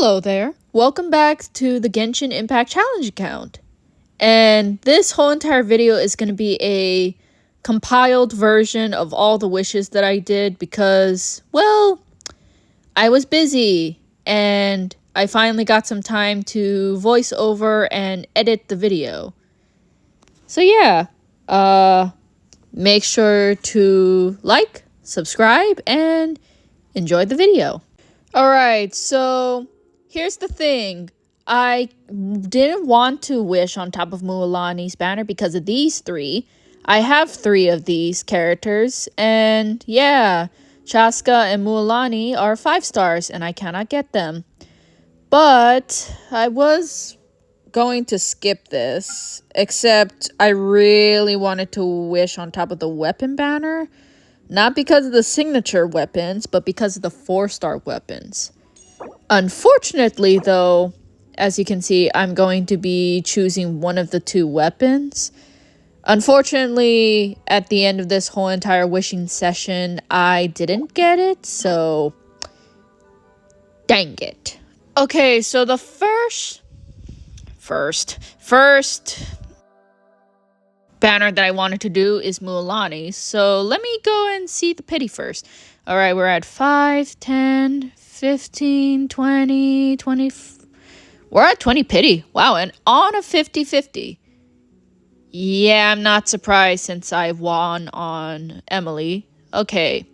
Hello there. Welcome back to the Genshin Impact Challenge account. And this whole entire video is going to be a compiled version of all the wishes that I did because, well, I was busy and I finally got some time to voice over and edit the video. So yeah, make sure to like, subscribe, and enjoy the video. Alright, so here's the thing. I didn't want to wish on top of Mualani's banner because of these three. I have 3 of these characters, and yeah, Chaska and Mualani are 5 stars, and I cannot get them. But I was going to skip this, except I really wanted to wish on top of the weapon banner. Not because of the signature weapons, but because of the 4-star weapons. Unfortunately, though, as you can see, I'm going to be choosing one of the 2 weapons. Unfortunately, at the end of this whole entire wishing session, I didn't get it, so dang it. Okay, so the first banner that I wanted to do is Mualani. So let me go and see the pity first. All right, we're at 5, 10, 15, 20, 20. We're at 20 pity. Wow, and on a 50-50. Yeah, I'm not surprised since I won on Emily. Okay.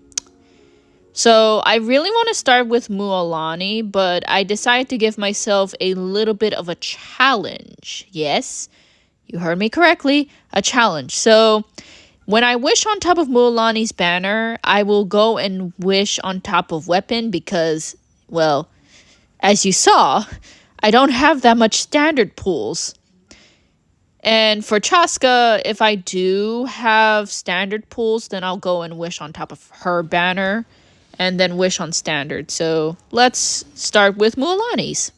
So I really want to start with Mualani, but I decided to give myself a little bit of a challenge. Yes, you heard me correctly, a challenge. So when I wish on top of Mualani's banner, I will go and wish on top of weapon because, well, as you saw, I don't have that much standard pools. And for Chaska, if I do have standard pools, then I'll go and wish on top of her banner and then wish on standard. So let's start with Mualani's.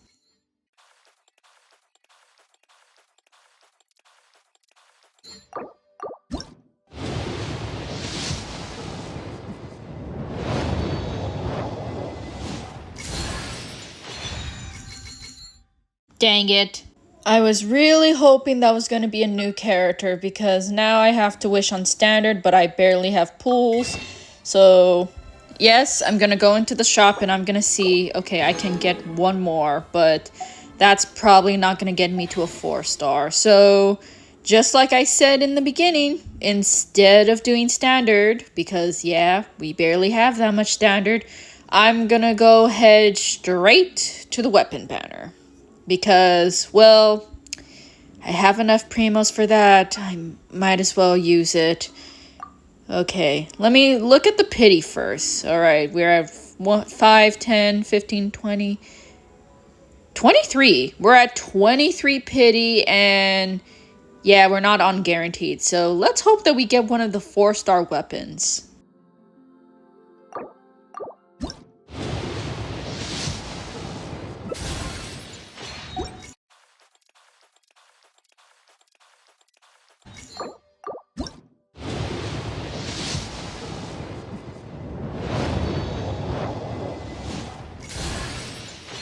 Dang it. I was really hoping that was going to be a new character because now I have to wish on standard, but I barely have pools. So yes, I'm going to go into the shop and I'm going to see, okay, I can get one more, but that's probably not going to get me to a 4-star. So just like I said in the beginning, instead of doing standard, because yeah, we barely have that much standard, I'm going to go head straight to the weapon banner. Because, well, I have enough primos for that. I might as well use it. Okay, let me look at the pity first. Alright, we're at 5, 10, 15, 20, 23. We're at 23 pity, and yeah, we're not on guaranteed. So let's hope that we get one of the 4-star weapons.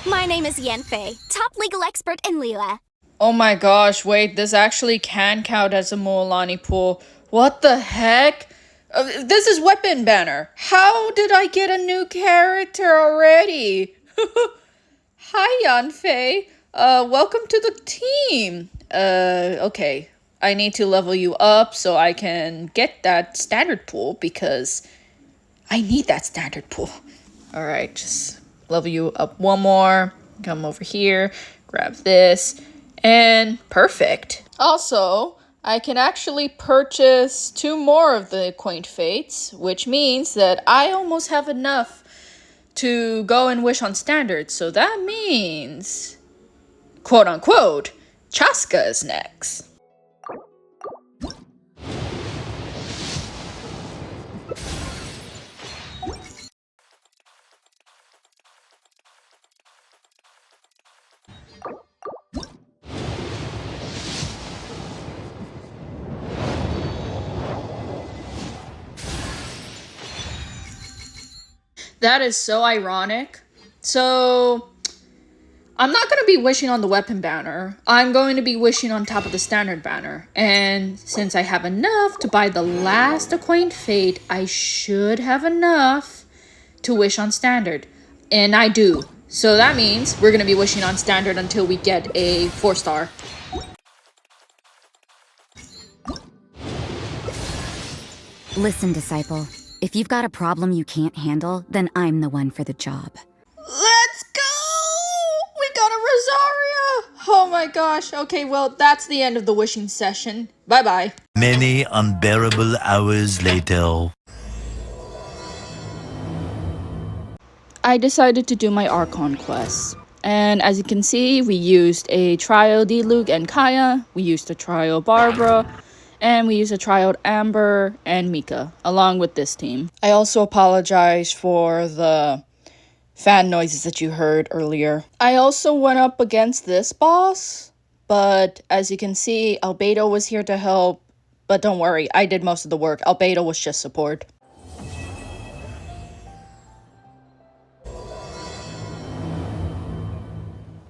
My name is Yanfei, top legal expert in Lila. Oh my gosh, wait, this actually can count as a Mualani pool. What the heck? This is weapon banner. How did I get a new character already? Hi, Yanfei. Welcome to the team. Okay. I need to level you up so I can get that standard pool because I need that standard pool. Alright, just level you up one more. Come over here, grab this, and perfect. Also, I can actually purchase 2 more of the Quaint Fates, which means that I almost have enough to go and wish on standard. So that means, quote unquote, Chaska is next. That is so ironic. So I'm not going to be wishing on the weapon banner. I'm going to be wishing on top of the standard banner. And since I have enough to buy the last Acquaint Fate, I should have enough to wish on standard. And I do. So that means we're going to be wishing on standard until we get a 4-star. Listen, Disciple. If you've got a problem you can't handle, then I'm the one for the job. Let's go! We got a Rosaria! Oh my gosh. Okay, well, that's the end of the wishing session. Bye-bye. Many unbearable hours later. I decided to do my Archon quest. And as you can see, we used a trial Diluc and Kaya, we used a trial Barbara, and we used a trial Amber and Mika, along with this team. I also apologize for the fan noises that you heard earlier. I also went up against this boss, but as you can see, Albedo was here to help. But don't worry, I did most of the work. Albedo was just support.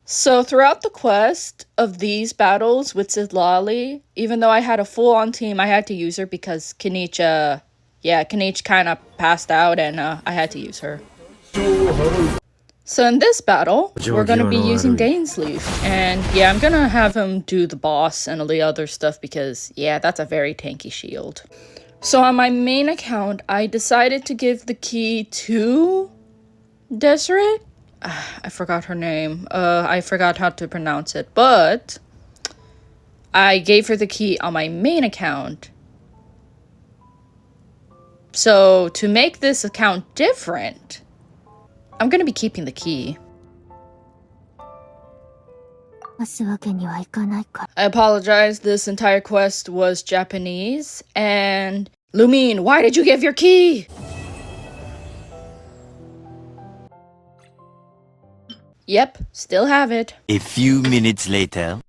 So throughout the quest of these battles with Citlali, even though I had a full-on team, I had to use her because Kinich kind of passed out and I had to use her. So in this battle, we're going to be using Dainsleif. And yeah, I'm going to have him do the boss and all the other stuff because, yeah, that's a very tanky shield. So on my main account, I decided to give the key to Deseret. I forgot her name. I forgot how to pronounce it. But I gave her the key on my main account. So to make this account different, I'm going to be keeping the key. I apologize, this entire quest was Japanese. And Lumine, why did you give your key? Yep, still have it. A few minutes later.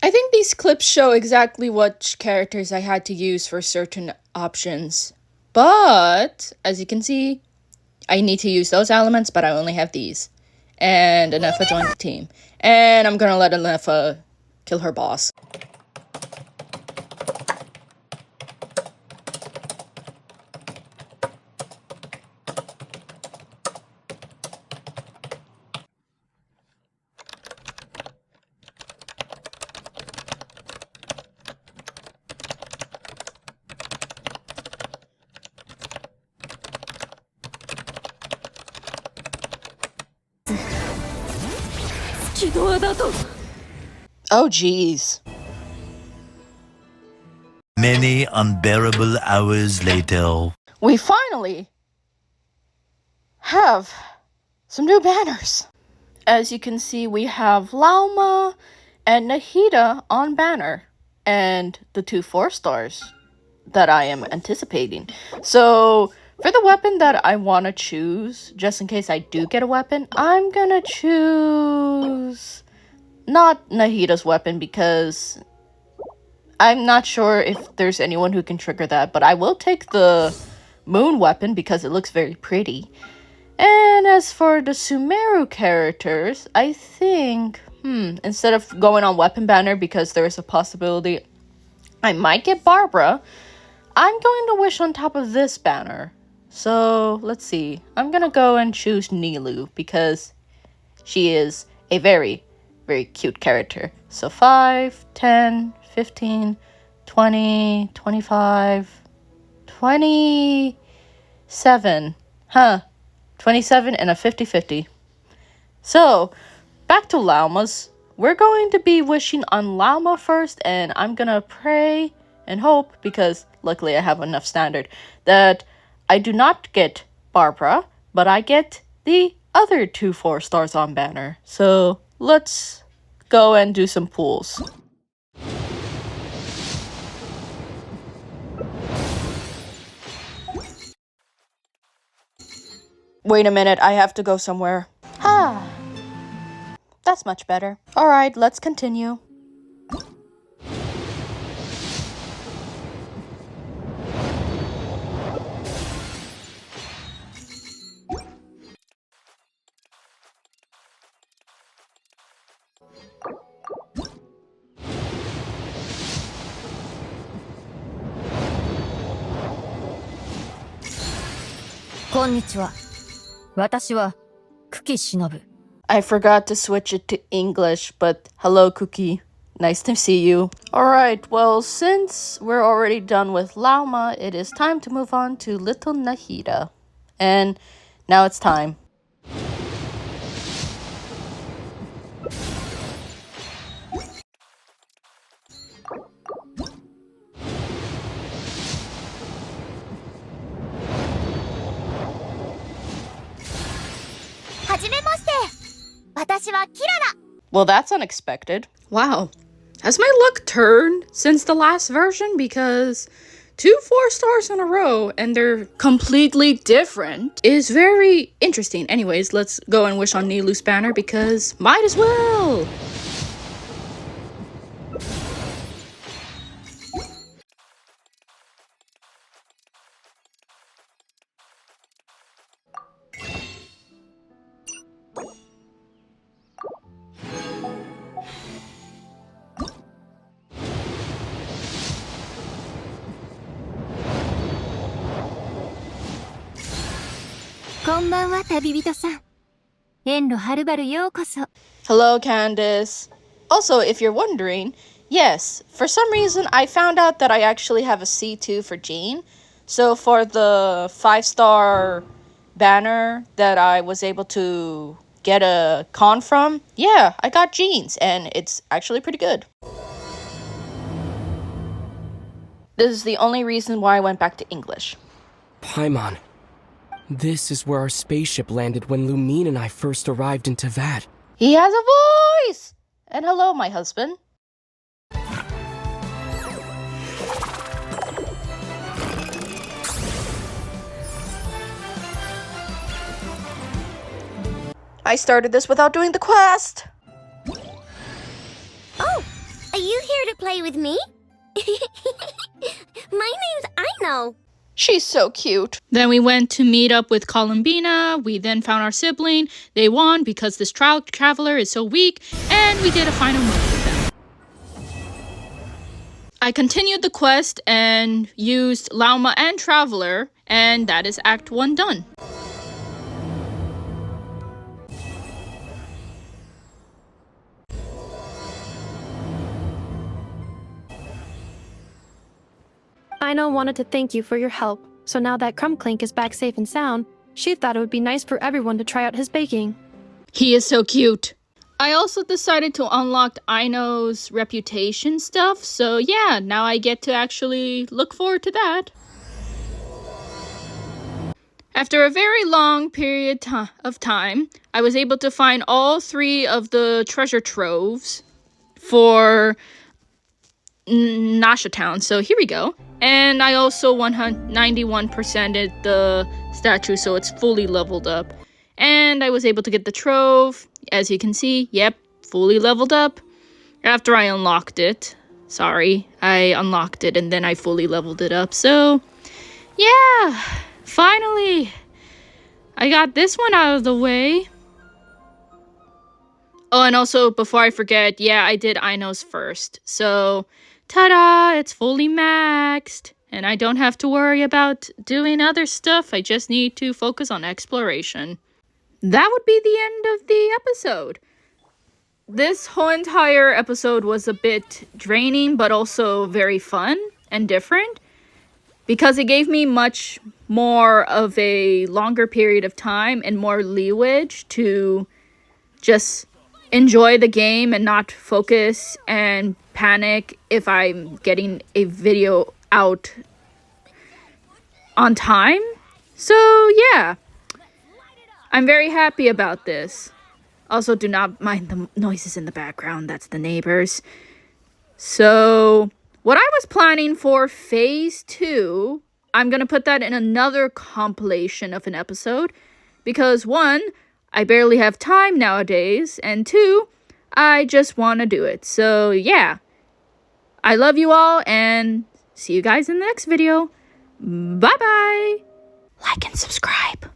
I think these clips show exactly what characters I had to use for certain options. But, as you can see, I need to use those elements, but I only have these. And Anefa joined the team. And I'm gonna let Anefa kill her boss. Oh jeez. Many unbearable hours later. We finally have some new banners. As you can see, we have Lauma and Nahida on banner. And the 2 4-stars that I am anticipating. So, for the weapon that I want to choose, just in case I do get a weapon, I'm gonna choose not Nahida's weapon because I'm not sure if there's anyone who can trigger that, but I will take the moon weapon because it looks very pretty. And as for the Sumeru characters, I think, instead of going on weapon banner because there is a possibility I might get Barbara, I'm going to wish on top of this banner. So, let's see. I'm gonna go and choose Nilu because she is a very, very cute character. So 5, 10, 15, 20, 25, 27. 27 and a 50-50. So, back to Lauma's. We're going to be wishing on Lauma first, and I'm gonna pray and hope, because luckily I have enough standard, that I do not get Barbara, but I get the other 2 4-stars on banner. So, let's go and do some pulls. Wait a minute, I have to go somewhere. That's much better. Alright, let's continue. こんにちは。私は久喜忍。I forgot to switch it to English, but hello, Cookie. Nice to see you. Alright, well, since we're already done with Lauma, it is time to move on to Little Nahida. And now it's time. Well, that's unexpected. Wow. Has my luck turned since the last version? Because 2 4-stars in a row and they're completely different is very interesting. Anyways, let's go and wish on Nilu's banner because might as well. Hello, Candace. Also, if you're wondering, yes, for some reason I found out that I actually have a C2 for Jean. So for the 5-star banner that I was able to get a con from, yeah, I got Jean's and it's actually pretty good. This is the only reason why I went back to English. Paimon, this is where our spaceship landed when Lumine and I first arrived in Teyvat. He has a voice! And hello, my husband. I started this without doing the quest! Oh, are you here to play with me? My name's Aino. She's so cute. Then we went to meet up with Columbina. We then found our sibling. They won because this traveler is so weak. And we did a final move with them. I continued the quest and used Lauma and Traveler. And that is Act 1 done. Aino wanted to thank you for your help, so now that Crumbclink is back safe and sound, she thought it would be nice for everyone to try out his baking. He is so cute. I also decided to unlock Aino's reputation stuff, so yeah, now I get to actually look forward to that. After a very long period of time, I was able to find all 3 of the treasure troves for Nasha Town, so here we go. And I also 91%ed the statue, so it's fully leveled up. And I was able to get the trove. As you can see, yep, fully leveled up. After I unlocked it. Sorry, I unlocked it and then I fully leveled it up. So, yeah, finally, I got this one out of the way. Oh, and also, before I forget, yeah, I did Aino's first. So, ta-da! It's fully maxed. And I don't have to worry about doing other stuff. I just need to focus on exploration. That would be the end of the episode. This whole entire episode was a bit draining, but also very fun and different. Because it gave me much more of a longer period of time and more leeway to just enjoy the game and not focus and panic if I'm getting a video out on time. So yeah, I'm very happy about this. Also, do not mind the noises in the background. That's the neighbors. So what I was planning for phase 2, I'm gonna put that in another compilation of an episode because 1, I barely have time nowadays, and 2, I just want to do it. So yeah, I love you all and see you guys in the next video. Bye bye. Like and subscribe.